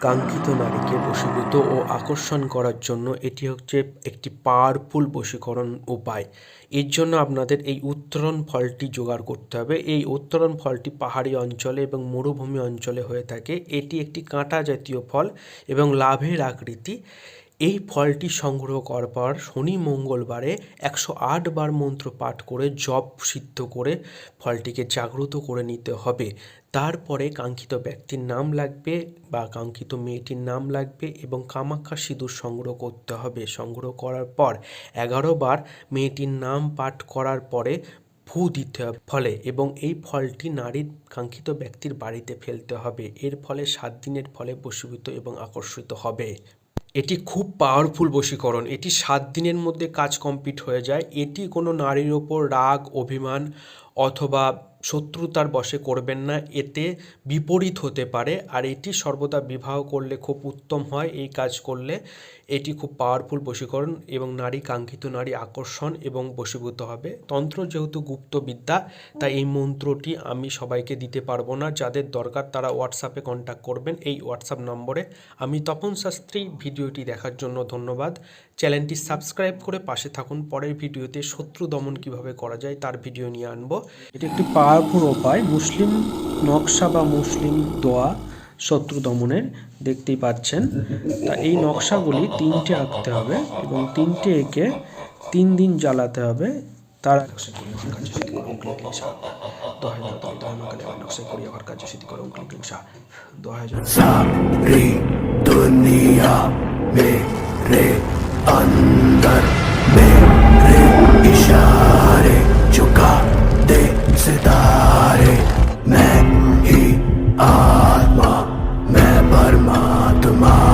কাঙ্ক্ষিত নারীকে বশীভূত ও আকর্ষণ করার জন্য এটি হচ্ছে একটি পাওয়ারফুল বশীকরণ উপায়। এর জন্য আপনাদের এই উত্তরণ ফলটি জোগাড় করতে হবে। এই উত্তরণ ফলটি পাহাড়ি অঞ্চলে এবং মরুভূমি অঞ্চলে হয়ে থাকে। এটি একটি কাঁটা জাতীয় ফল এবং লাভের আকৃতি। এই ফলটি সংগ্রহ করার পর শনি মঙ্গলবারে 108 বার মন্ত্র পাঠ করে জপ সিদ্ধ করে ফলটিকে জাগ্রত করে নিতে হবে। তারপরে কাঙ্ক্ষিত ব্যক্তির নাম লাগবে বা কাঙ্ক্ষিত মেয়েটির নাম লাগবে এবং কামাখ্যা সিঁদুর সংগ্রহ করতে হবে। সংগ্রহ করার পর 11 বার মেয়েটির নাম পাঠ করার পরে ফু দিতে হবে ফলে এবং এই ফলটি নারীর কাঙ্ক্ষিত ব্যক্তির বাড়িতে ফেলতে হবে। এর ফলে 7 দিনের ফলে বশীভূত এবং আকর্ষিত হবে। এটি খুব পাওয়ারফুল বশীকরণ। এটি 7 দিনের মধ্যে কাজ কমপ্লিট হয়ে যায়। এটি কোনো নারীর ওপর রাগ, অভিমান অথবা শত্রুতার বশে করবেন না, এতে বিপরীত হতে পারে। আর এটি সর্বদা বিবাহ করলে খুব উত্তম হয়। এই কাজ করলে এটি খুব পাওয়ারফুল বশীকরণ এবং নারী কাঙ্ক্ষিত নারী আকর্ষণ এবং বশীভূত হবে। তন্ত্র যেহেতু গুপ্ত বিদ্যা, তাই এই মন্ত্রটি আমি সবাইকে দিতে পারবো না। যাদের দরকার তারা হোয়াটসঅ্যাপে কন্ট্যাক্ট করবেন এই হোয়াটসঅ্যাপ নম্বরে। আমি তপন শাস্ত্রী। ভিডিওটি দেখার জন্য ধন্যবাদ। চ্যানেলটি সাবস্ক্রাইব করে পাশে থাকুন। পরের ভিডিওতে শত্রু দমন কিভাবে করা যায় তার ভিডিও নিয়ে আনবো। এটি একটি পাওয়ারফুল উপায়, মুসলিম নকশা বা মুসলিম দোয়া শত্রু দমনের। দেখতেই পাচ্ছেন। তা এই নকশাগুলি 3টে আঁকতে হবে এবং 3টে এঁকে 3 দিন জ্বালাতে হবে। তার सारी दुनिया मेरे अंदर मेरे इशारे झुका दे सितारे। मैं ही आत्मा मैं परमात्मा।